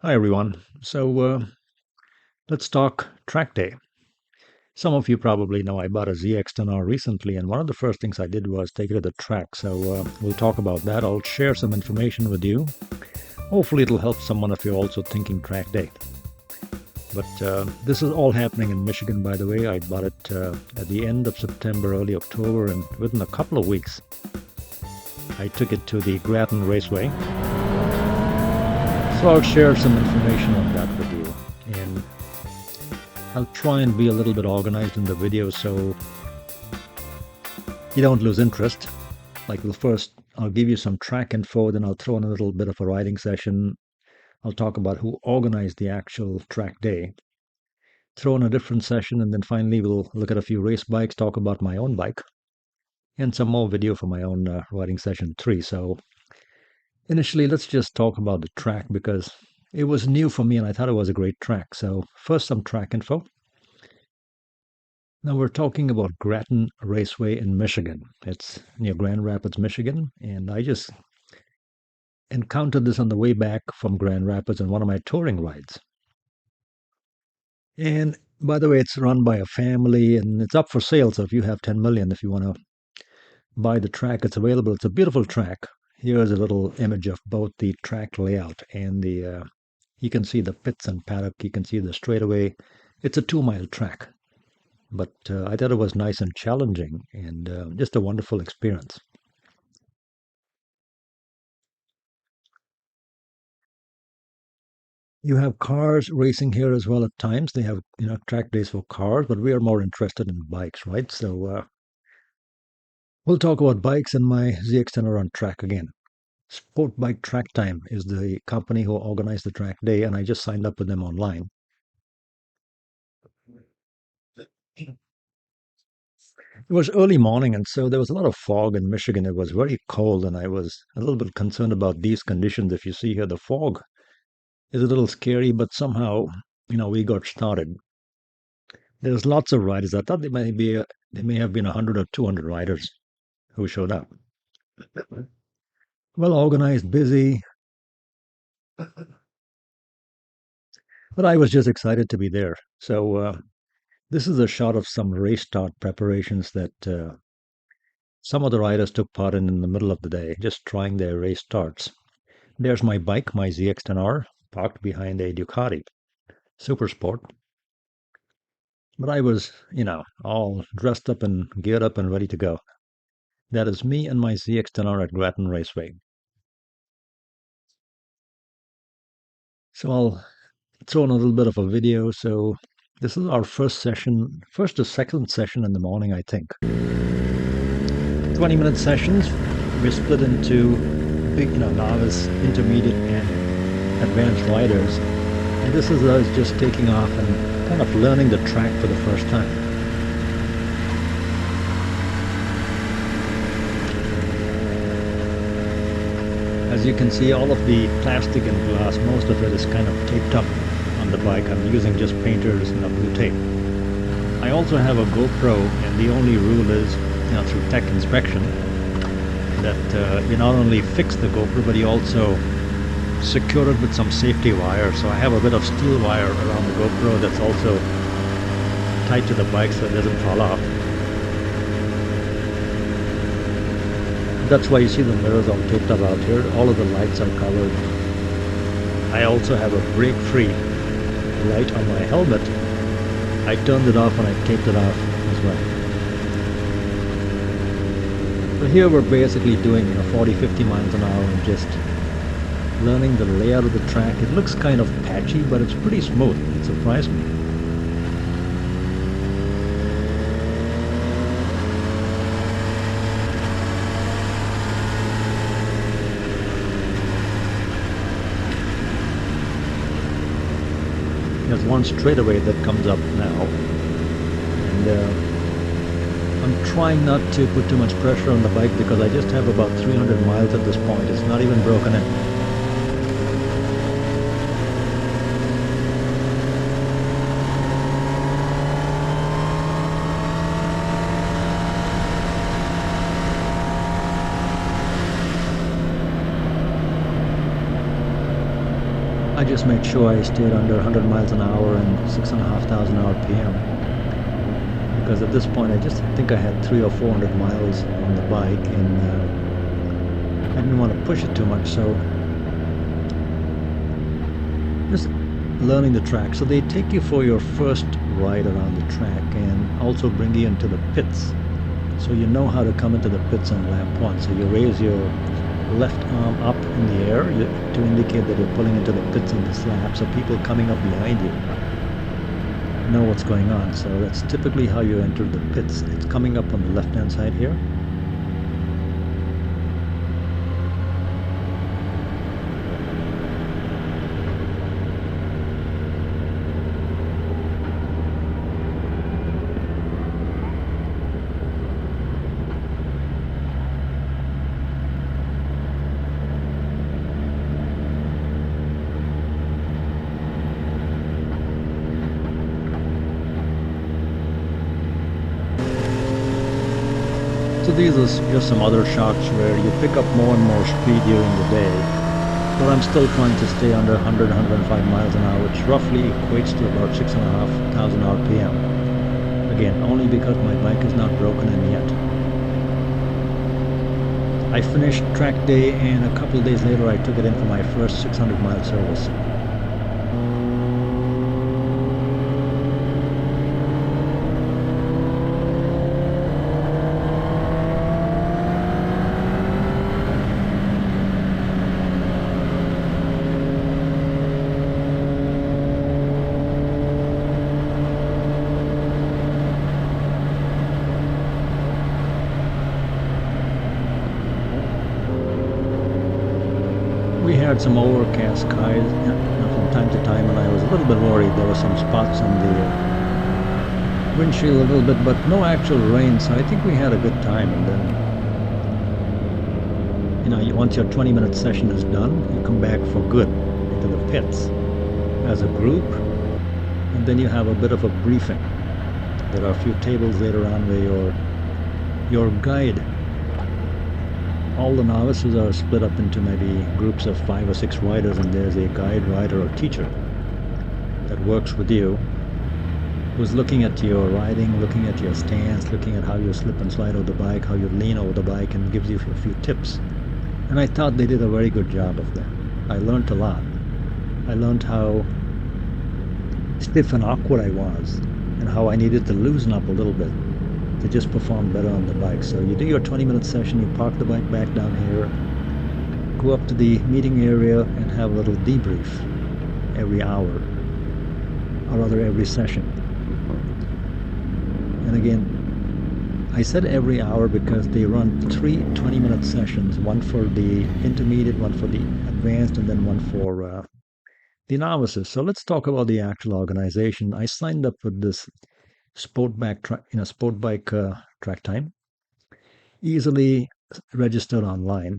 Hi everyone. Let's talk track day. Some of you probably know I bought a ZX-10R recently, and one of the first things I did was take it to the track. We'll talk about that. I'll share some information with you. Hopefully it'll help someone if you're also thinking track day. But this is all happening in Michigan, by the way. I bought it at the end of September, early October, and within a couple of weeks, I took it to the Grattan Raceway. So I'll share some information on that with you. And I'll try and be a little bit organized in the video so you don't lose interest. I'll give you some track info, then I'll throw in a little bit of a riding session. I'll talk about who organized the actual track day, throw in a different session, and then finally we'll look at a few race bikes, talk about my own bike, and some more video for my own riding session 3. So initially, let's just talk about the track because it was new for me and I thought it was a great track. So first, some track info. Now we're talking about Grattan Raceway in Michigan. It's near Grand Rapids, Michigan, and I just encountered this on the way back from Grand Rapids on one of my touring rides. And by the way, it's run by a family and it's up for sale. So if you have 10 million, if you want to buy the track, it's available. It's a beautiful track. Here's a little image of both the track layout and you can see the pits and paddock. You can see the straightaway. It's a 2-mile track. But I thought it was nice and challenging and just a wonderful experience. You have cars racing here as well at times. They have, track days for cars, but we are more interested in bikes, right? So we'll talk about bikes and my ZX-10R on track again. Sport Bike Track Time is the company who organized the track day, and I just signed up with them online. It was early morning, and so there was a lot of fog in Michigan. It was very cold, and I was a little bit concerned about these conditions. If you see here, the fog is a little scary, but somehow, we got started. There's lots of riders. I thought there may have been 100 or 200 riders who showed up. Well organized, busy, but I was just excited to be there. So this is a shot of some race start preparations that some of the riders took part in the middle of the day, just trying their race starts. There's my bike, my ZX-10R, parked behind a Ducati Super Sport. But I was, all dressed up and geared up and ready to go. That is me and my ZX-10R at Grattan Raceway. So I'll throw in a little bit of a video. So this is our first to second session in the morning, I think. 20-minute sessions. We're split into novice, intermediate, and advanced riders. And this is us just taking off and kind of learning the track for the first time. As you can see, all of the plastic and glass, most of it is kind of taped up on the bike. I'm using just painters and blue tape. I also have a GoPro, and the only rule is, through tech inspection, that you not only fix the GoPro, but you also secure it with some safety wire. So I have a bit of steel wire around the GoPro that's also tied to the bike so it doesn't fall off. That's why you see the mirrors all taped up out here. All of the lights are covered. I also have a brake-free light on my helmet. I turned it off and I taped it off as well. So here we're basically doing 40-50 miles an hour and just learning the layout of the track. It looks kind of patchy, but it's pretty smooth. It surprised me. There's one straightaway that comes up now, and I'm trying not to put too much pressure on the bike because I just have about 300 miles at this point. It's not even broken in. I just made sure I stayed under 100 miles an hour and 6,500 RPM. Because at this point, I just think I had 300 or 400 miles on the bike, and I didn't want to push it too much, so just learning the track. So they take you for your first ride around the track and also bring you into the pits. So you know how to come into the pits on lap one. So you raise your left arm up in the air to indicate that you're pulling into the pits on this lap, so people coming up behind you know what's going on. So that's typically how you enter the pits. It's coming up on the left hand side here. So these are just some other shots where you pick up more and more speed during the day, but I'm still trying to stay under 100, 105 miles an hour, which roughly equates to about 6,500 RPM. Again, only because my bike is not broken in yet. I finished track day, and a couple of days later I took it in for my first 600-mile service. We had some overcast skies from time to time, and I was a little bit worried. There were some spots on the windshield a little bit, but no actual rain, so I think we had a good time. And then, once your 20-minute session is done, you come back for good into the pits as a group, and then you have a bit of a briefing. There are a few tables later on where your guide, all the novices are split up into maybe groups of 5 or 6 riders, and there's a guide, rider, or teacher that works with you, who's looking at your riding, looking at your stance, looking at how you slip and slide over the bike, how you lean over the bike, and gives you a few tips. And I thought they did a very good job of that. I learned a lot. I learned how stiff and awkward I was, and how I needed to loosen up a little bit to just perform better on the bike. So you do your 20-minute session, you park the bike back down here, go up to the meeting area, and have a little debrief every hour, or rather every session. And again, I said every hour because they run 3 20-minute sessions, one for the intermediate, one for the advanced, and then one for the novices. So let's talk about the actual organization. I signed up with this sport bike track time, easily registered online,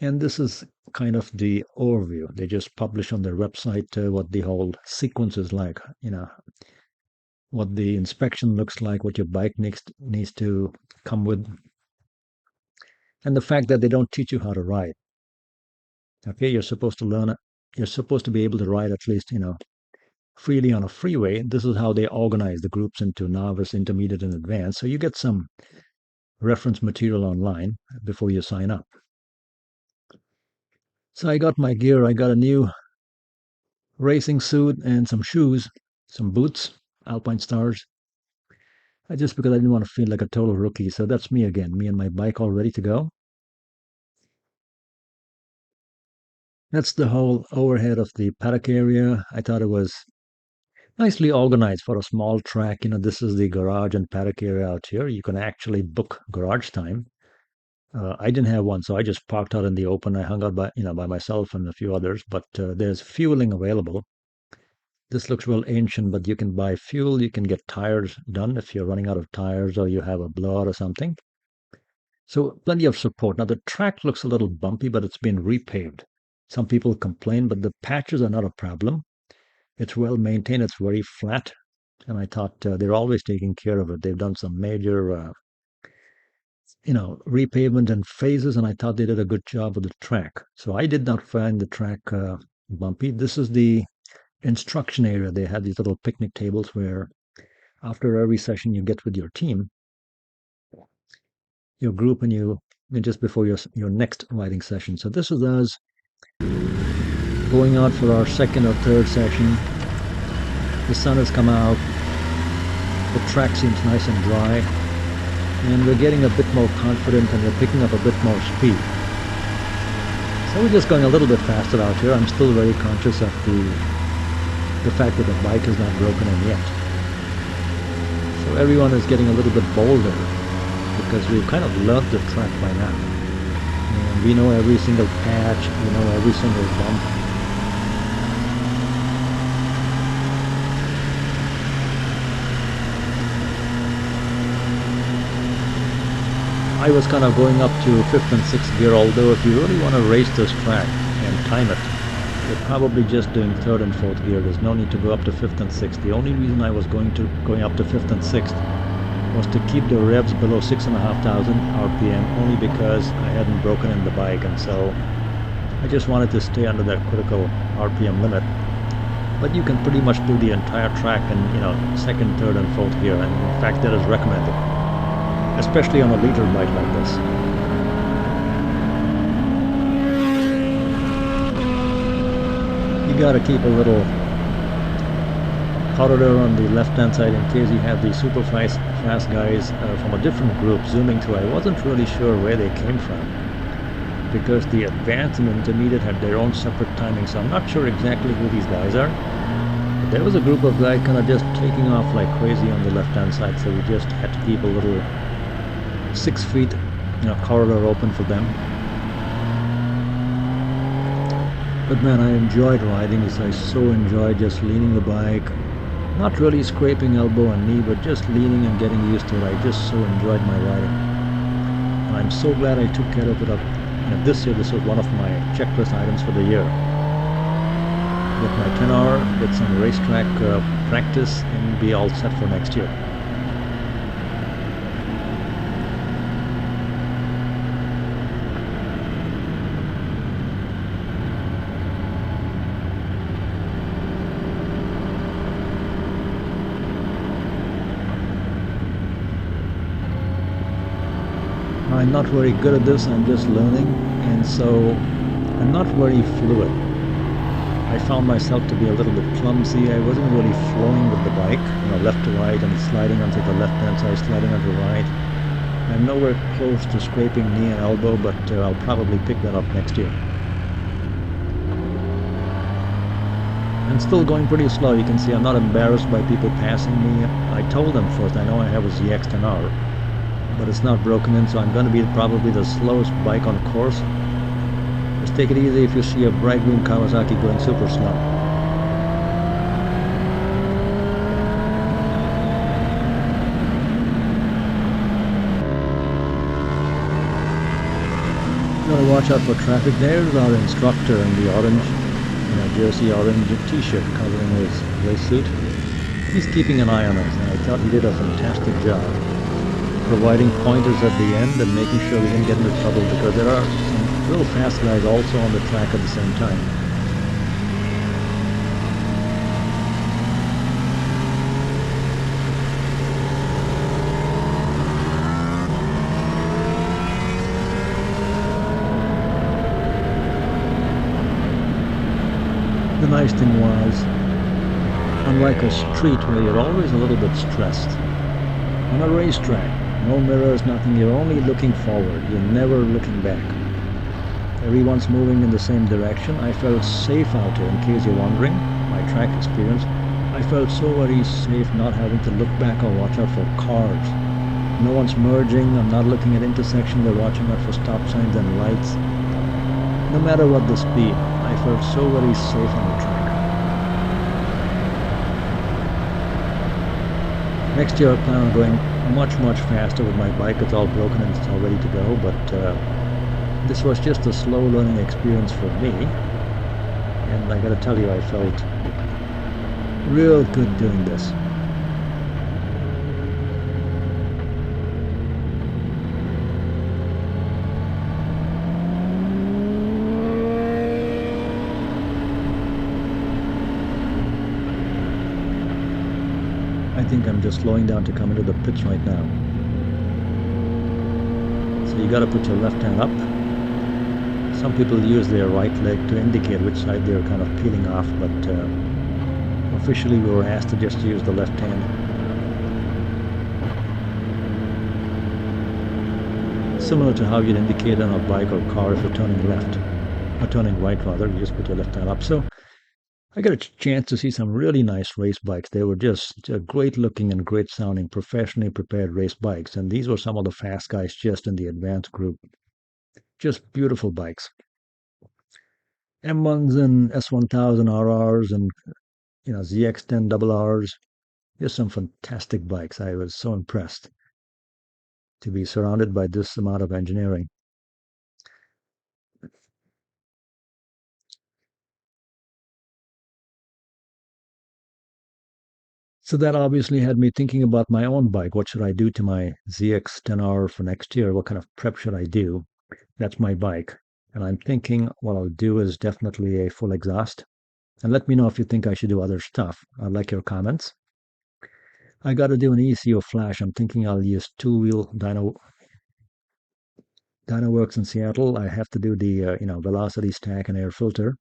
and this is kind of the overview. They just publish on their website what the whole sequence is like, what the inspection looks like, what your bike needs to come with, and the fact that they don't teach you how to ride. Okay, you're supposed to learn it. You're supposed to be able to ride at least, freely on a freeway. This is how they organize the groups into novice, intermediate, and advanced. So you get some reference material online before you sign up. So I got my gear. I got a new racing suit and some shoes, some boots, Alpine Stars. Just because I didn't want to feel like a total rookie. So that's me again, me and my bike all ready to go. That's the whole overhead of the paddock area. I thought it was nicely organized for a small track. This is the garage and paddock area out here. You can actually book garage time. I didn't have one, so I just parked out in the open. I hung out by myself and a few others, but there's fueling available. This looks real ancient, but you can buy fuel. You can get tires done if you're running out of tires or you have a blowout or something. So plenty of support. Now the track looks a little bumpy, but it's been repaved. Some people complain, but the patches are not a problem. It's well maintained. It's very flat, and I thought they're always taking care of it. They've done some major repavement and phases, and I thought they did a good job with the track. So I did not find the track bumpy. This is the instruction area. They had these little picnic tables where after every session you get with your team, your group, and you just before your next riding session. So this is us going out for our second or third session. The sun has come out. The track seems nice and dry, and we're getting a bit more confident and we're picking up a bit more speed. So we're just going a little bit faster out here. I'm still very conscious of the fact that the bike is not broken in yet. So everyone is getting a little bit bolder because we've kind of learned the track by now. And we know every single patch, we know every single bump. I was kind of going up to 5th and 6th gear, although if you really want to race this track and time it, you're probably just doing 3rd and 4th gear. There's no need to go up to 5th and 6th. The only reason I was going up to 5th and 6th was to keep the revs below 6,500 RPM, only because I hadn't broken in the bike, and so I just wanted to stay under that critical RPM limit. But you can pretty much do the entire track in 2nd, 3rd, and 4th gear, and in fact that is recommended, especially on a liter bike like this. You gotta keep a little corridor on the left-hand side in case you have these super fast guys from a different group zooming through. I wasn't really sure where they came from because the advanced and intermediate had their own separate timing, so I'm not sure exactly who these guys are. But there was a group of guys kind of just taking off like crazy on the left-hand side, so we just had to keep a little 6 feet corridor open for them. But man, I enjoyed riding this. I so enjoyed just leaning the bike, not really scraping elbow and knee, but just leaning and getting used to it. I just so enjoyed my riding, and I'm so glad I took care of it this year. This was one of my checklist items for the year. Get my 10R, get some racetrack practice, and be all set for next year. I'm not very good at this, I'm just learning, and so I'm not very fluid. I found myself to be a little bit clumsy. I wasn't really flowing with the bike, left to right and sliding onto the left hand side, sliding onto the right. I'm nowhere close to scraping knee and elbow, but I'll probably pick that up next year. I'm still going pretty slow. You can see I'm not embarrassed by people passing me. I told them first, I know I have a ZX-10R, but it's not broken in, so I'm going to be probably the slowest bike on course. Just take it easy if you see a bright green Kawasaki going super slow. You want to watch out for traffic. There's our instructor in the orange, jersey orange t-shirt covering his race suit. He's keeping an eye on us, and I thought he did a fantastic job providing pointers at the end and making sure we didn't get into trouble, because there are some real fast guys also on the track at the same time. The nice thing was, unlike a street where you're always a little bit stressed, on a racetrack, no mirrors, nothing, you're only looking forward, you're never looking back. Everyone's moving in the same direction. I felt safe out here, in case you're wondering, my track experience. I felt so very safe not having to look back or watch out for cars. No one's merging, I'm not looking at intersections or watching out for stop signs and lights. No matter what the speed, I felt so very safe on the track. Next year I plan on going much faster with my bike. It's all broken and it's all ready to go, but this was just a slow learning experience for me, and I gotta tell you, I felt real good doing this. I think I'm just slowing down to come into the pits right now. So you got to put your left hand up. Some people use their right leg to indicate which side they're kind of peeling off, but officially we were asked to just use the left hand. Similar to how you'd indicate on a bike or car if you're turning left, or turning right rather, you just put your left hand up. So I got a chance to see some really nice race bikes. They were just great looking and great sounding, professionally prepared race bikes. And these were some of the fast guys just in the advanced group. Just beautiful bikes. M1s and S1000RRs and ZX-10RRs. Just some fantastic bikes. I was so impressed to be surrounded by this amount of engineering. So that obviously had me thinking about my own bike. What should I do to my ZX-10R for next year? What kind of prep should I do? That's my bike. And I'm thinking what I'll do is definitely a full exhaust. And let me know if you think I should do other stuff. I'd like your comments. I got to do an ECU flash. I'm thinking I'll use two-wheel Dynaworks in Seattle. I have to do the velocity stack and air filter.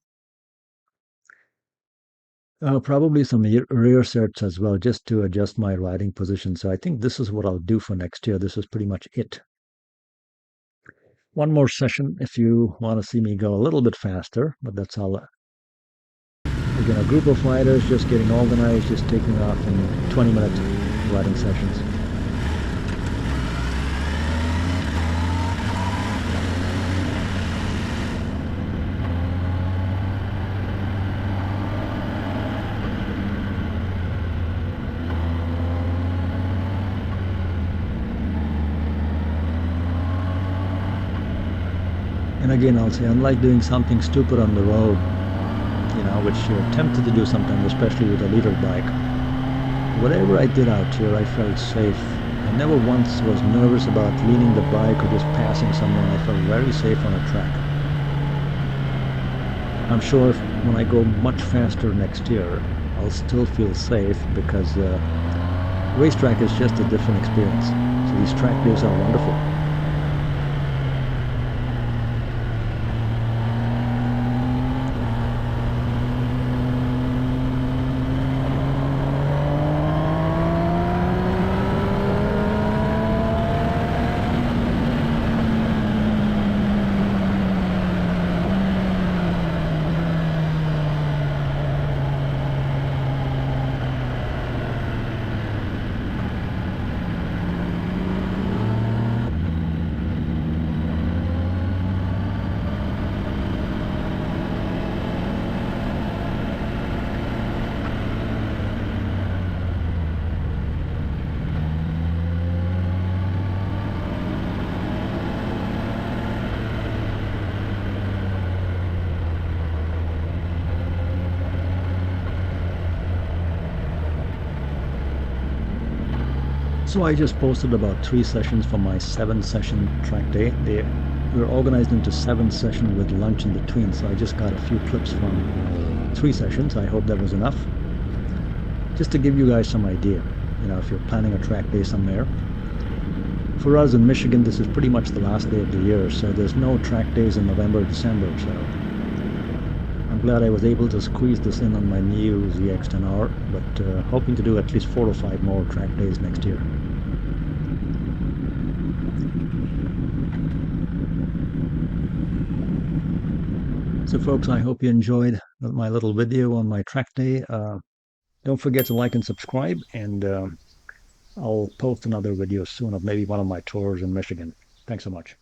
Probably some rear sets as well, just to adjust my riding position. So I think this is what I'll do for next year. This is pretty much it. One more session if you want to see me go a little bit faster, but that's all. Again, a group of riders just getting organized, just taking off in 20-minute riding sessions. And again, I'll say, unlike doing something stupid on the road, which you're tempted to do sometimes, especially with a leader bike, whatever I did out here, I felt safe. I never once was nervous about leaning the bike or just passing someone. I felt very safe on a track. I'm sure when I go much faster next year, I'll still feel safe because racetrack is just a different experience. So these track days are wonderful. So I just posted about 3 sessions for my 7-session track day. They were organized into 7 sessions with lunch in between, so I just got a few clips from 3 sessions. I hope that was enough. Just to give you guys some idea, if you're planning a track day somewhere. For us in Michigan, this is pretty much the last day of the year, so there's no track days in November, December, so I'm glad I was able to squeeze this in on my new ZX-10R, but hoping to do at least 4 or 5 more track days next year. So folks, I hope you enjoyed my little video on my track day. Don't forget to like and subscribe, and I'll post another video soon of maybe one of my tours in Michigan. Thanks so much.